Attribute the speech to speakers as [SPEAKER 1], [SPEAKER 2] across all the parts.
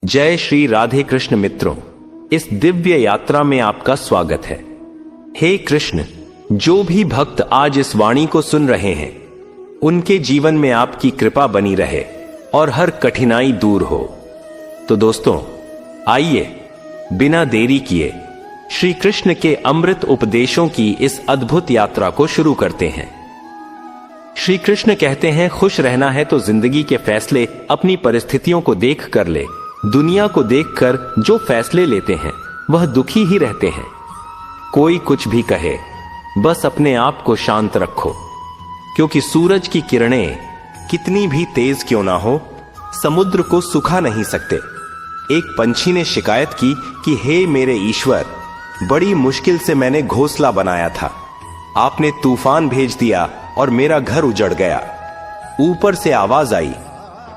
[SPEAKER 1] जय श्री राधे कृष्ण मित्रों, इस दिव्य यात्रा में आपका स्वागत है। हे कृष्ण, जो भी भक्त आज इस वाणी को सुन रहे हैं उनके जीवन में आपकी कृपा बनी रहे और हर कठिनाई दूर हो। तो दोस्तों, आइए बिना देरी किए श्री कृष्ण के अमृत उपदेशों की इस अद्भुत यात्रा को शुरू करते हैं। श्री कृष्ण कहते हैं, खुश रहना है तो जिंदगी के फैसले अपनी परिस्थितियों को देख कर ले। दुनिया को देखकर जो फैसले लेते हैं वह दुखी ही रहते हैं। कोई कुछ भी कहे, बस अपने आप को शांत रखो, क्योंकि सूरज की किरणें कितनी भी तेज क्यों ना हो, समुद्र को सुखा नहीं सकते। एक पंछी ने शिकायत की कि हे मेरे ईश्वर, बड़ी मुश्किल से मैंने घोंसला बनाया था, आपने तूफान भेज दिया और मेरा घर उजड़ गया। ऊपर से आवाज आई,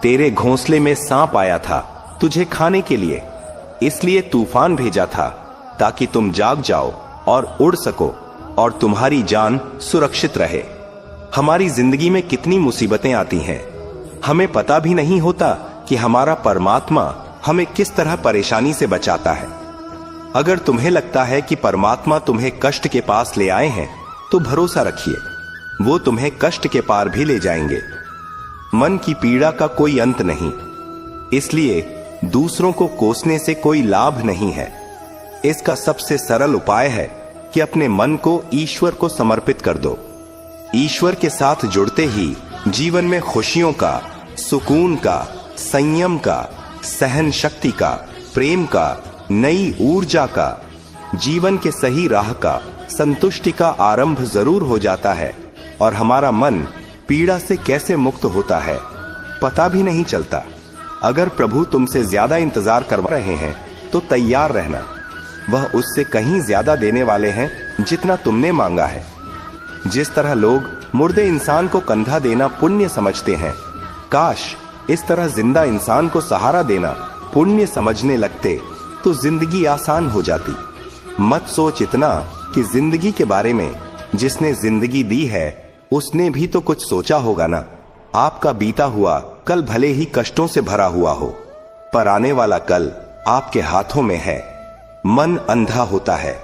[SPEAKER 1] तेरे घोंसले में सांप आया था तुझे खाने के लिए, इसलिए तूफान भेजा था ताकि तुम जाग जाओ और उड़ सको और तुम्हारी जान सुरक्षित रहे। हमारी जिंदगी में कितनी मुसीबतें आती हैं, हमें पता भी नहीं होता कि हमारा परमात्मा हमें किस तरह परेशानी से बचाता है। अगर तुम्हें लगता है कि परमात्मा तुम्हें कष्ट के पास ले आए हैं तो भरोसा रखिए, वो तुम्हें कष्ट के पार भी ले जाएंगे। मन की पीड़ा का कोई अंत नहीं, इसलिए दूसरों को कोसने से कोई लाभ नहीं है। इसका सबसे सरल उपाय है कि अपने मन को ईश्वर को समर्पित कर दो। ईश्वर के साथ जुड़ते ही जीवन में खुशियों का, सुकून का, संयम का, सहन शक्ति का, प्रेम का, नई ऊर्जा का, जीवन के सही राह का, संतुष्टि का आरंभ जरूर हो जाता है और हमारा मन पीड़ा से कैसे मुक्त होता है पता भी नहीं चलता। अगर प्रभु तुमसे ज्यादा इंतजार करवा रहे हैं तो तैयार रहना, वह उससे कहीं ज्यादा देने वाले हैं जितना तुमने मांगा है। जिस तरह लोग मुर्दे इंसान को कंधा देना पुण्य समझते हैं, काश इस तरह जिंदा इंसान को सहारा देना पुण्य समझने लगते तो जिंदगी आसान हो जाती। मत सोच इतना कि जिंदगी के बारे में, जिसने जिंदगी दी है उसने भी तो कुछ सोचा होगा ना। आपका बीता हुआ कल भले ही कष्टों से भरा हुआ हो, पर आने वाला कल आपके हाथों में है। मन अंधा होता है,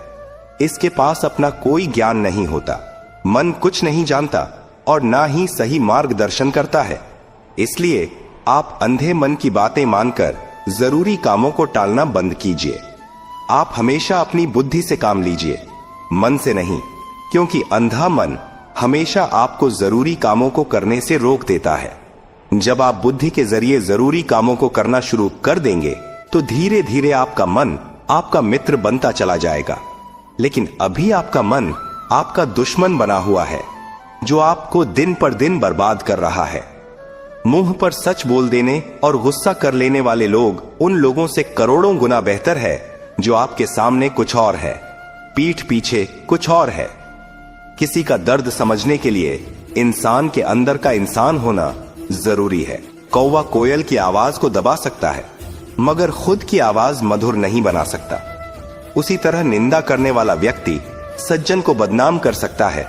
[SPEAKER 1] इसके पास अपना कोई ज्ञान नहीं होता। मन कुछ नहीं जानता और ना ही सही मार्गदर्शन करता है। इसलिए आप अंधे मन की बातें मानकर जरूरी कामों को टालना बंद कीजिए। आप हमेशा अपनी बुद्धि से काम लीजिए, मन से नहीं, क्योंकि अंधा मन हमेशा आपको जरूरी कामों को करने से रोक देता है। जब आप बुद्धि के जरिए जरूरी कामों को करना शुरू कर देंगे तो धीरे धीरे आपका मन आपका मित्र बनता चला जाएगा। लेकिन अभी आपका मन आपका दुश्मन बना हुआ है, जो आपको दिन पर दिन बर्बाद कर रहा है। मुंह पर सच बोल देने और गुस्सा कर लेने वाले लोग उन लोगों से करोड़ों गुना बेहतर है जो आपके सामने कुछ और है, पीठ पीछे कुछ और है। किसी का दर्द समझने के लिए इंसान के अंदर का इंसान होना जरूरी है। कौवा कोयल की आवाज को दबा सकता है, मगर खुद की आवाज मधुर नहीं बना सकता। उसी तरह निंदा करने वाला व्यक्ति सज्जन को बदनाम कर सकता है,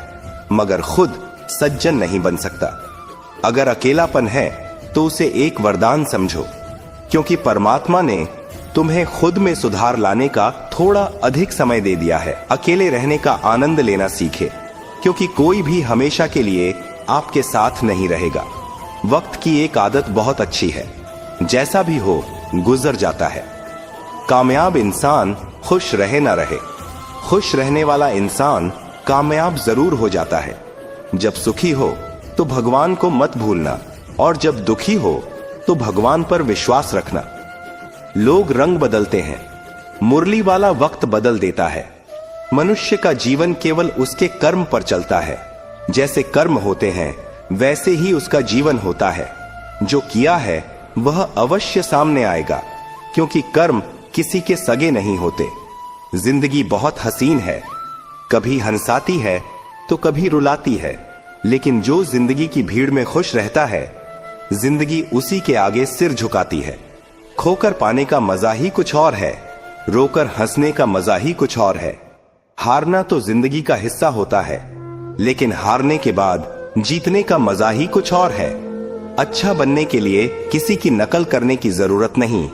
[SPEAKER 1] मगर खुद सज्जन नहीं बन सकता। अगर अकेलापन है तो उसे एक वरदान समझो, क्योंकि परमात्मा ने तुम्हें खुद में सुधार लाने का थोड़ा अधिक समय दे दिया है। अकेले रहने का आनंद लेना सीखे, क्योंकि कोई भी हमेशा के लिए आपके साथ नहीं रहेगा। वक्त की एक आदत बहुत अच्छी है, जैसा भी हो गुजर जाता है। कामयाब इंसान खुश रहे ना रहे, खुश रहने वाला इंसान कामयाब जरूर हो जाता है। जब सुखी हो तो भगवान को मत भूलना, और जब दुखी हो तो भगवान पर विश्वास रखना। लोग रंग बदलते हैं, मुरली वाला वक्त बदल देता है। मनुष्य का जीवन केवल उसके कर्म पर चलता है। जैसे कर्म होते हैं वैसे ही उसका जीवन होता है। जो किया है वह अवश्य सामने आएगा, क्योंकि कर्म किसी के सगे नहीं होते। जिंदगी बहुत हसीन है, कभी हंसाती है तो कभी रुलाती है, लेकिन जो जिंदगी की भीड़ में खुश रहता है, जिंदगी उसी के आगे सिर झुकाती है। खोकर पाने का मजा ही कुछ और है, रोकर हंसने का मजा ही कुछ और है। हारना तो जिंदगी का हिस्सा होता है, लेकिन हारने के बाद जीतने का मजा ही कुछ और है। अच्छा बनने के लिए किसी की नकल करने की जरूरत नहीं,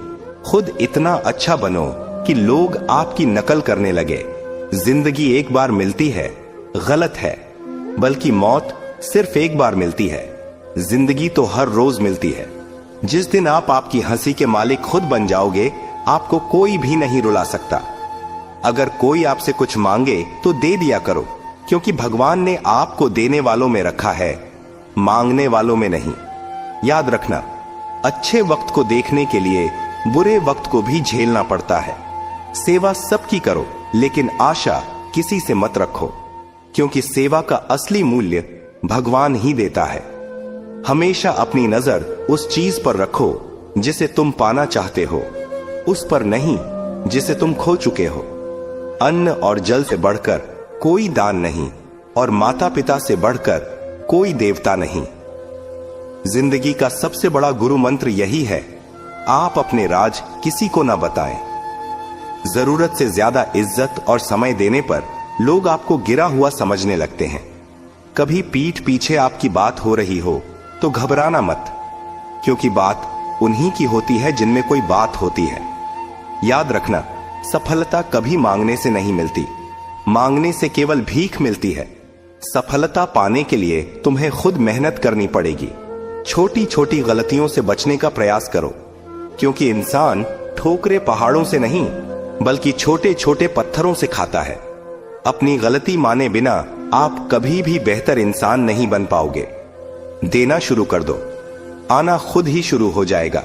[SPEAKER 2] खुद इतना अच्छा बनो कि लोग आपकी नकल करने लगे। जिंदगी एक बार मिलती है, गलत है, बल्कि मौत सिर्फ एक बार मिलती है। जिंदगी तो हर रोज मिलती है। जिस दिन आप आपकी हंसी के मालिक खुद बन जाओगे, आपको कोई भी नहीं रुला सकता। अगर कोई आपसे कुछ मांगे तो दे दिया करो, क्योंकि भगवान ने आपको देने वालों में रखा है, मांगने वालों में नहीं। याद रखना, अच्छे वक्त को देखने के लिए बुरे वक्त को भी झेलना पड़ता है। सेवा सबकी करो, लेकिन आशा किसी से मत रखो, क्योंकि सेवा का असली मूल्य भगवान ही देता है। हमेशा अपनी नजर उस चीज पर रखो जिसे तुम पाना चाहते हो, उस पर नहीं जिसे तुम खो चुके हो। अन्न और जल से बढ़कर कोई दान नहीं, और माता पिता से बढ़कर कोई देवता नहीं। जिंदगी का सबसे बड़ा गुरु मंत्र यही है, आप अपने राज किसी को ना बताएं। जरूरत से ज्यादा इज्जत और समय देने पर लोग आपको गिरा हुआ समझने लगते हैं। कभी पीठ पीछे आपकी बात हो रही हो तो घबराना मत, क्योंकि बात उन्हीं की होती है जिनमें कोई बात होती है। याद रखना, सफलता कभी मांगने से नहीं मिलती, मांगने से केवल भीख मिलती है। सफलता पाने के लिए तुम्हें खुद मेहनत करनी पड़ेगी। छोटी छोटी गलतियों से बचने का प्रयास करो, क्योंकि इंसान ठोकरे पहाड़ों से नहीं, बल्कि छोटे छोटे पत्थरों से खाता है। अपनी गलती माने बिना आप कभी भी बेहतर इंसान नहीं बन पाओगे। देना शुरू कर दो, आना खुद ही शुरू हो जाएगा,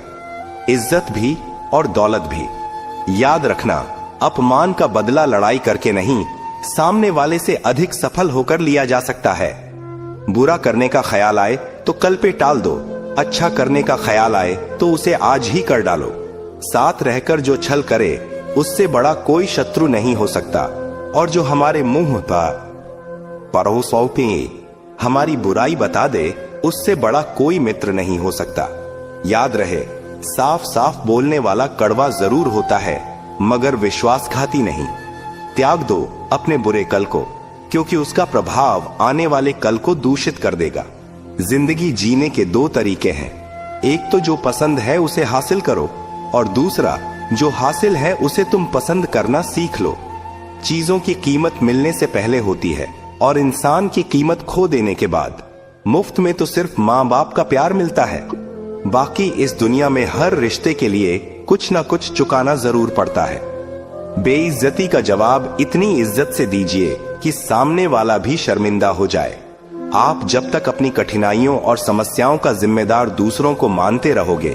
[SPEAKER 2] इज्जत भी और दौलत भी। याद रखना, अपमान का बदला लड़ाई करके नहीं, सामने वाले से अधिक सफल होकर लिया जा सकता है। बुरा करने का ख्याल आए तो कल पे टाल दो, अच्छा करने का ख्याल आए तो उसे आज ही कर डालो। साथ रहकर जो छल करे, उससे बड़ा कोई शत्रु नहीं हो सकता, और जो हमारे मुंह परोसों पे हमारी बुराई बता दे, उससे बड़ा कोई मित्र नहीं हो सकता। याद रहे, साफ साफ बोलने वाला कड़वा जरूर होता है, मगर विश्वासघाती नहीं। त्याग दो अपने बुरे कल को, क्योंकि उसका प्रभाव आने वाले कल को दूषित कर देगा। जिंदगी जीने के दो तरीके हैं, एक तो जो पसंद है उसे हासिल करो, और दूसरा जो हासिल है उसे तुम पसंद करना सीख लो। चीजों की कीमत मिलने से पहले होती है, और इंसान की कीमत खो देने के बाद। मुफ्त में तो सिर्फ माँ बाप का प्यार मिलता है, बाकी इस दुनिया में हर रिश्ते के लिए कुछ ना कुछ चुकाना जरूर पड़ता है। बेइज्जती का जवाब इतनी इज्जत से दीजिए कि सामने वाला भी शर्मिंदा हो जाए। आप जब तक अपनी कठिनाइयों और समस्याओं का जिम्मेदार दूसरों को मानते रहोगे,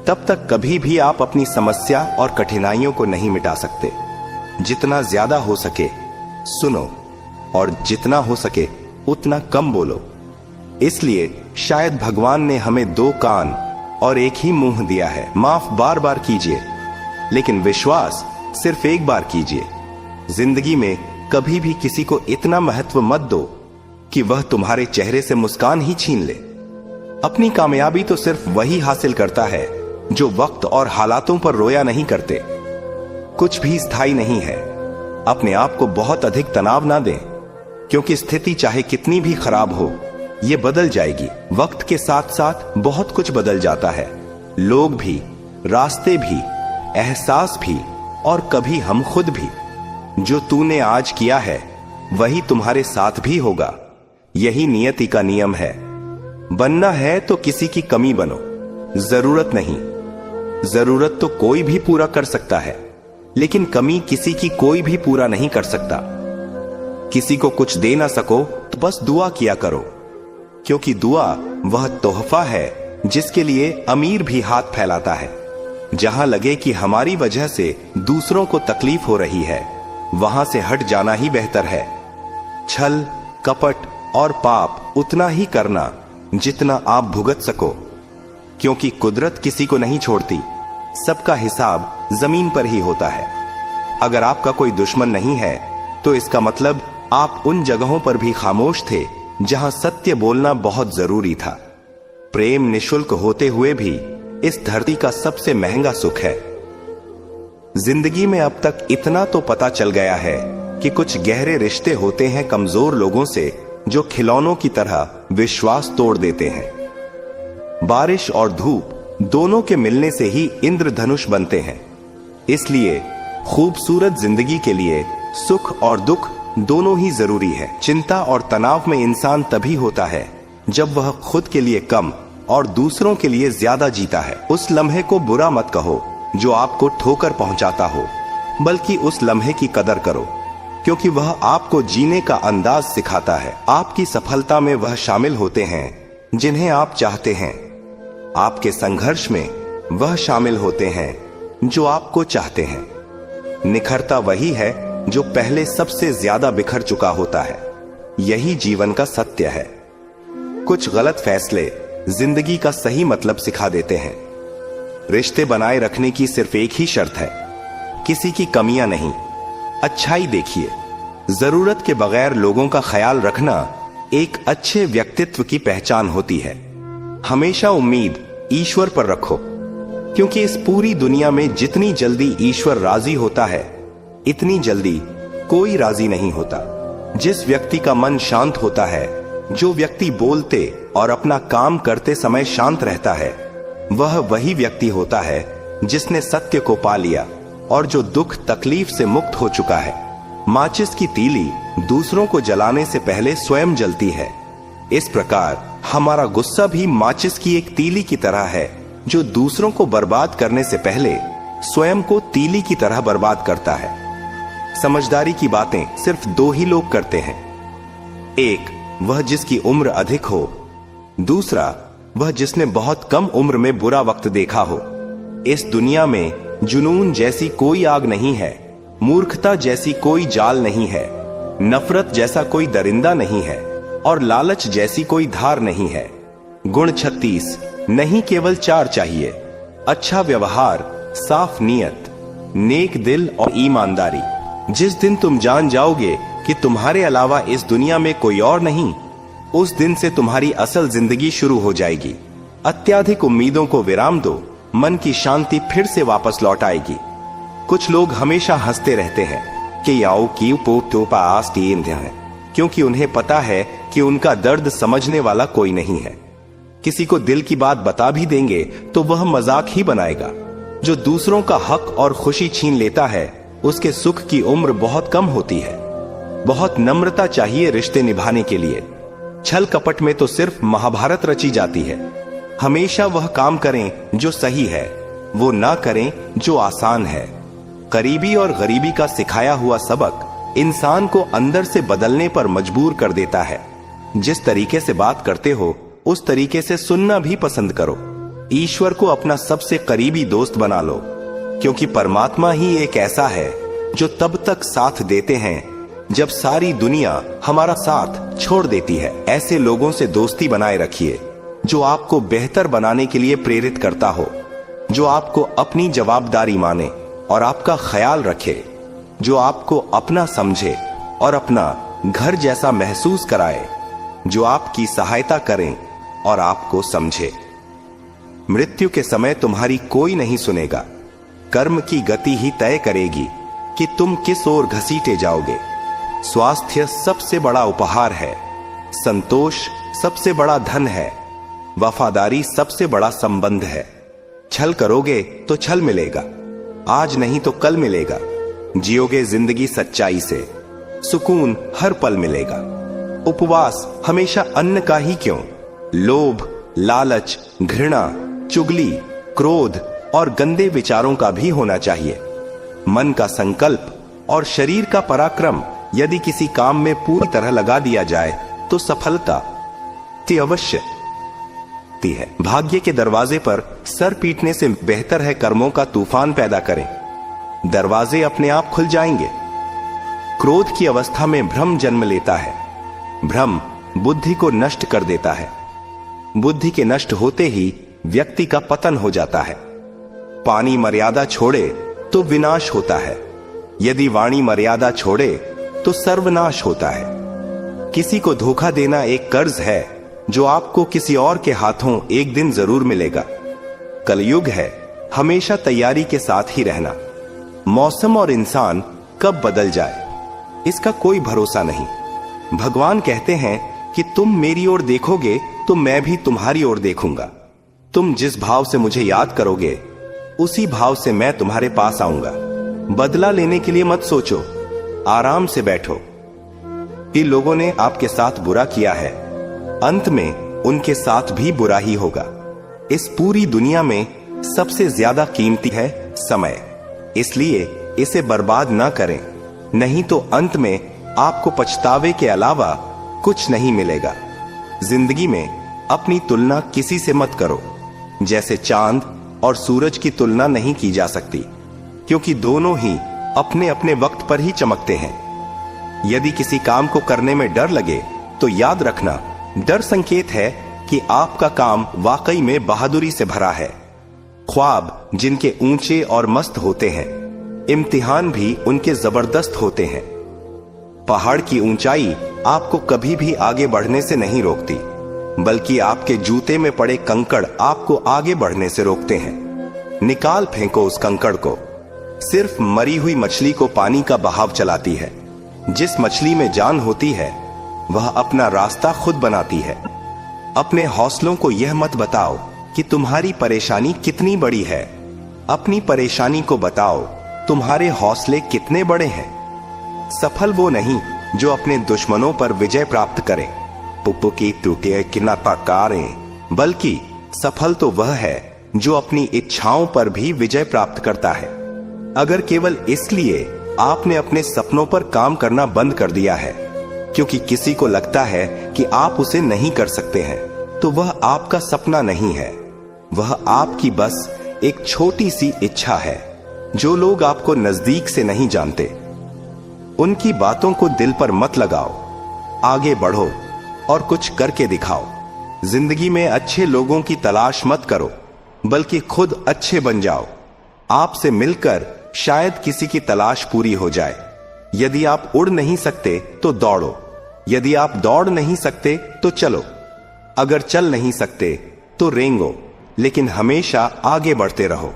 [SPEAKER 2] तब तक कभी भी आप अपनी समस्या और कठिनाइयों को नहीं मिटा सकते। जितना ज्यादा हो सके सुनो, और जितना हो सके उतना कम बोलो। इसलिए शायद भगवान ने हमें दो कान और एक ही मुंह दिया है। माफ बार बार कीजिए, लेकिन विश्वास सिर्फ एक बार कीजिए। जिंदगी में कभी भी किसी को इतना महत्व मत दो कि वह तुम्हारे चेहरे से मुस्कान ही छीन ले। अपनी कामयाबी तो सिर्फ वही हासिल करता है जो वक्त और हालातों पर रोया नहीं करते। कुछ भी स्थायी नहीं है। अपने आप को बहुत अधिक तनाव ना दें, क्योंकि स्थिति चाहे कितनी भी खराब हो, ये बदल जाएगी। वक्त के साथ साथ बहुत कुछ बदल जाता है, लोग भी, रास्ते भी, एहसास भी, और कभी हम खुद भी। जो तूने आज किया है वही तुम्हारे साथ भी होगा। यही नियति का नियम है। बनना है तो किसी की कमी बनो, जरूरत नहीं। जरूरत तो कोई भी पूरा कर सकता है, लेकिन कमी किसी की कोई भी पूरा नहीं कर सकता। किसी को कुछ दे ना सको तो बस दुआ किया करो, क्योंकि दुआ वह तोहफा है जिसके लिए अमीर भी हाथ फैलाता है। जहां लगे कि हमारी वजह से दूसरों को तकलीफ हो रही है, वहां से हट जाना ही बेहतर है। छल, कपट और पाप उतना ही करना जितना आप भुगत सको, क्योंकि कुदरत किसी को नहीं छोड़ती। सबका हिसाब जमीन पर ही होता है। अगर आपका कोई दुश्मन नहीं है, तो इसका मतलब आप उन जगहों पर भी खामोश थे जहां सत्य बोलना बहुत जरूरी था। प्रेम निशुल्क होते हुए भी इस धरती का सबसे महंगा सुख है। जिंदगी में अब तक इतना तो पता चल गया है कि कुछ गहरे रिश्ते होते हैं कमजोर लोगों से, जो खिलौनों की तरह विश्वास तोड़ देते हैं। बारिश और धूप दोनों के मिलने से ही इंद्रधनुष बनते हैं। इसलिए खूबसूरत जिंदगी के लिए सुख और दुख दोनों ही जरूरी है। चिंता और तनाव में इंसान तभी होता है जब वह खुद के लिए कम और दूसरों के लिए ज्यादा जीता है। उस लम्हे को बुरा मत कहो जो आपको ठोकर पहुंचाता हो, बल्कि उस लम्हे की कदर करो, क्योंकि वह आपको जीने का अंदाज सिखाता है। आपकी सफलता में वह शामिल होते हैं जिन्हें आप चाहते हैं। आपके संघर्ष में वह शामिल होते हैं जो आपको चाहते हैं। निखरता वही है जो पहले सबसे ज्यादा बिखर चुका होता है। यही जीवन का सत्य है। कुछ गलत फैसले जिंदगी का सही मतलब सिखा देते हैं। रिश्ते बनाए रखने की सिर्फ एक ही शर्त है, किसी की कमियां नहीं, अच्छाई देखिए। जरूरत के बगैर लोगों का ख्याल रखना एक अच्छे व्यक्तित्व की पहचान होती है। हमेशा उम्मीद ईश्वर पर रखो, क्योंकि इस पूरी दुनिया में जितनी जल्दी ईश्वर राजी होता है, इतनी जल्दी कोई राजी नहीं होता। जिस व्यक्ति का मन शांत होता है, जो व्यक्ति बोलते और अपना काम करते समय शांत रहता है, वह वही व्यक्ति होता है जिसने सत्य को पा लिया और जो दुख तकलीफ से मुक्त हो चुका है। माचिस की तीली दूसरों को जलाने से पहले स्वयं जलती है। इस प्रकार हमारा गुस्सा भी माचिस की एक तीली की तरह है, जो दूसरों को बर्बाद करने से पहले स्वयं को तीली की तरह बर्बाद करता है। समझदारी की बातें सिर्फ दो ही लोग करते हैं। एक वह जिसकी उम्र अधिक हो, दूसरा वह जिसने बहुत कम उम्र में बुरा वक्त देखा हो। इस दुनिया में जुनून जैसी कोई आग नहीं है, मूर्खता जैसी कोई जाल नहीं है, नफरत जैसा कोई दरिंदा नहीं है और लालच जैसी कोई धार नहीं है। गुण 36 नहीं, केवल 4 चाहिए। अच्छा व्यवहार, साफ नीयत, नेक दिल और ईमानदारी। जिस दिन तुम जान जाओगे कि तुम्हारे अलावा इस दुनिया में कोई और नहीं, उस दिन से तुम्हारी असल जिंदगी शुरू हो जाएगी। अत्याधिक उम्मीदों को विराम दो, मन की शांति फिर से वापस लौट आएगी। कुछ लोग हमेशा हंसते रहते हैं कि याओ की पोपास है, क्योंकि उन्हें पता है कि उनका दर्द समझने वाला कोई नहीं है। किसी को दिल की बात बता भी देंगे तो वह मजाक ही बनाएगा। जो दूसरों का हक और खुशी छीन लेता है, उसके सुख की उम्र बहुत कम होती है। बहुत नम्रता चाहिए रिश्ते निभाने के लिए। छल कपट में तो सिर्फ महाभारत रची जाती है। हमेशा वह काम करें जो सही है, वो ना करें जो आसान है। करीबी और गरीबी का सिखाया हुआ सबक इंसान को अंदर से बदलने पर मजबूर कर देता है। जिस तरीके से बात करते हो, उस तरीके से सुनना भी पसंद करो। ईश्वर को अपना सबसे करीबी दोस्त बना लो, क्योंकि परमात्मा ही एक ऐसा है जो तब तक साथ देते हैं जब सारी दुनिया हमारा साथ छोड़ देती है। ऐसे लोगों से दोस्ती बनाए रखिए जो आपको बेहतर बनाने के लिए प्रेरित करता हो, जो आपको अपनी जवाबदारी माने और आपका ख्याल रखे, जो आपको अपना समझे और अपना घर जैसा महसूस कराए, जो आपकी सहायता करें और आपको समझे। मृत्यु के समय तुम्हारी कोई नहीं सुनेगा। कर्म की गति ही तय करेगी कि तुम किस ओर घसीटे जाओगे। स्वास्थ्य सबसे बड़ा उपहार है, संतोष सबसे बड़ा धन है, वफादारी सबसे बड़ा संबंध है। छल करोगे तो छल मिलेगा, आज नहीं तो कल मिलेगा। जियोगे जिंदगी सच्चाई से, सुकून हर पल मिलेगा। उपवास हमेशा अन्न का ही क्यों, लोभ, लालच, घृणा, चुगली, क्रोध और गंदे विचारों का भी होना चाहिए। मन का संकल्प और शरीर का पराक्रम यदि किसी काम में पूरी तरह लगा दिया जाए तो सफलता अवश्य है। भाग्य के दरवाजे पर सर पीटने से बेहतर है कर्मों का तूफान पैदा करें। दरवाजे अपने आप खुल जाएंगे। क्रोध की अवस्था में भ्रम जन्म लेता है। भ्रम बुद्धि को नष्ट कर देता है। बुद्धि के नष्ट होते ही व्यक्ति का पतन हो जाता है। पानी मर्यादा छोड़े तो विनाश होता है, यदि वाणी मर्यादा छोड़े तो सर्वनाश होता है। किसी को धोखा देना एक कर्ज है जो आपको किसी और के हाथों एक दिन जरूर मिलेगा। कलयुग है, हमेशा तैयारी के साथ ही रहना। मौसम और इंसान कब बदल जाए इसका कोई भरोसा नहीं। भगवान कहते हैं कि तुम मेरी ओर देखोगे तो मैं भी तुम्हारी ओर देखूंगा। तुम जिस भाव से मुझे याद करोगे उसी भाव से मैं तुम्हारे पास आऊंगा। बदला लेने के लिए मत सोचो, आराम से बैठो। कि लोगों ने आपके साथ बुरा किया है, अंत में उनके साथ भी बुरा ही होगा। इस पूरी दुनिया में सबसे ज्यादा कीमती है समय, इसलिए इसे बर्बाद ना करें, नहीं तो अंत में आपको पछतावे के अलावा कुछ नहीं मिलेगा। जिंदगी में अपनी तुलना किसी से मत करो। जैसे चांद और सूरज की तुलना नहीं की जा सकती, क्योंकि दोनों ही अपने अपने वक्त पर ही चमकते हैं। यदि किसी काम को करने में डर लगे तो याद रखना, डर संकेत है कि आपका काम वाकई में बहादुरी से भरा है। ख्वाब जिनके ऊंचे और मस्त होते हैं, इम्तिहान भी उनके जबरदस्त होते हैं। पहाड़ की ऊंचाई आपको कभी भी आगे बढ़ने से नहीं रोकती, बल्कि आपके जूते में पड़े कंकड़ आपको आगे बढ़ने से रोकते हैं। निकाल फेंको उस कंकड़ को। सिर्फ मरी हुई मछली को पानी का बहाव चलाती है। जिस मछली में जान होती है वह अपना रास्ता खुद बनाती है। अपने हौसलों को यह मत बताओ कि तुम्हारी परेशानी कितनी बड़ी है, अपनी परेशानी को बताओ तुम्हारे हौसले कितने बड़े हैं। सफल वो नहीं जो अपने दुश्मनों पर विजय प्राप्त करे, पुप्पू की टूटे किनाताकारें, बल्कि सफल तो वह है जो अपनी इच्छाओं पर भी विजय प्राप्त करता है। अगर केवल इसलिए आपने अपने सपनों पर काम करना बंद कर दिया है क्योंकि किसी को लगता है कि आप उसे नहीं कर सकते हैं, तो वह आपका सपना नहीं है, वह आपकी बस एक छोटी सी इच्छा है। जो लोग आपको नजदीक से नहीं जानते, उनकी बातों को दिल पर मत लगाओ। आगे बढ़ो और कुछ करके दिखाओ। जिंदगी में अच्छे लोगों की तलाश मत करो, बल्कि खुद अच्छे बन जाओ। आपसे मिलकर शायद किसी की तलाश पूरी हो जाए। यदि आप उड़ नहीं सकते तो दौड़ो, यदि आप दौड़ नहीं सकते तो चलो, अगर चल नहीं सकते तो रेंगो, लेकिन हमेशा आगे बढ़ते रहो।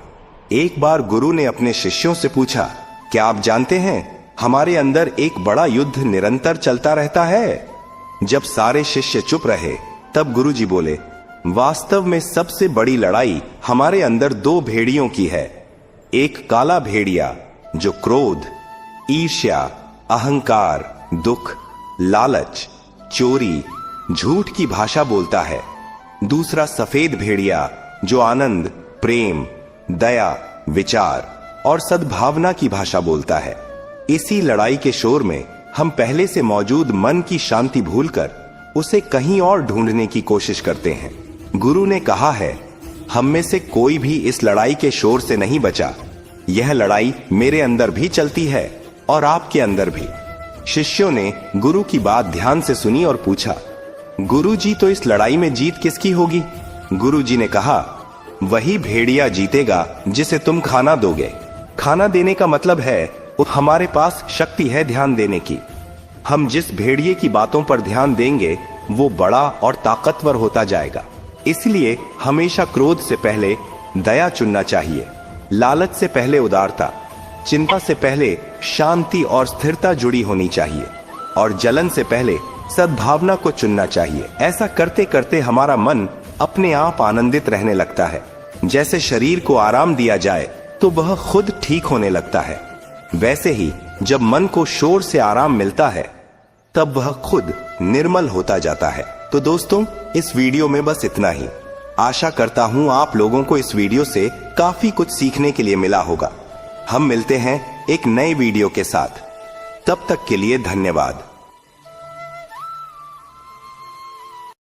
[SPEAKER 2] एक बार गुरु ने अपने शिष्यों से पूछा, क्या आप जानते हैं हमारे अंदर एक बड़ा युद्ध निरंतर चलता रहता है? जब सारे शिष्य चुप रहे तब गुरुजी बोले, वास्तव में सबसे बड़ी लड़ाई हमारे अंदर दो भेड़ियों की है। एक काला भेड़िया जो क्रोध, ईर्ष्या, अहंकार, दुख, लालच, चोरी, झूठ की भाषा बोलता है। दूसरा सफेद भेड़िया जो आनंद, प्रेम, दया, विचार और सद्भावना की भाषा बोलता है। इसी लड़ाई के शोर में हम पहले से मौजूद मन की शांति भूलकर उसे कहीं और ढूंढने की कोशिश करते हैं। गुरु ने कहा है, हम में से कोई भी इस लड़ाई के शोर से नहीं बचा। यह लड़ाई मेरे अंदर भी चलती है और आपके अंदर भी। शिष्यों ने गुरु की बात ध्यान से सुनी और पूछा, गुरु जी, तो इस लड़ाई में जीत किसकी होगी? गुरु जी ने कहा, वही भेड़िया जीतेगा जिसे तुम खाना दोगे। खाना देने का मतलब है हमारे पास शक्ति है ध्यान देने की। हम जिस भेड़िए की बातों पर ध्यान देंगे वो बड़ा और ताकतवर होता जाएगा। इसलिए हमेशा क्रोध से पहले दया चुनना चाहिए, लालच से पहले उदारता, चिंता से पहले शांति और स्थिरता जुड़ी होनी चाहिए, और जलन से पहले सद्भावना को चुनना चाहिए। ऐसा करते करते हमारा मन अपने आप आनंदित रहने लगता है। जैसे शरीर को आराम दिया जाए तो वह खुद ठीक होने लगता है, वैसे ही जब मन को शोर से आराम मिलता है तब वह खुद निर्मल होता जाता है। तो दोस्तों, इस वीडियो में बस इतना ही। आशा करता हूं आप लोगों को इस वीडियो से काफी कुछ सीखने के लिए मिला होगा। हम मिलते हैं एक नए वीडियो के साथ, तब तक के लिए धन्यवाद।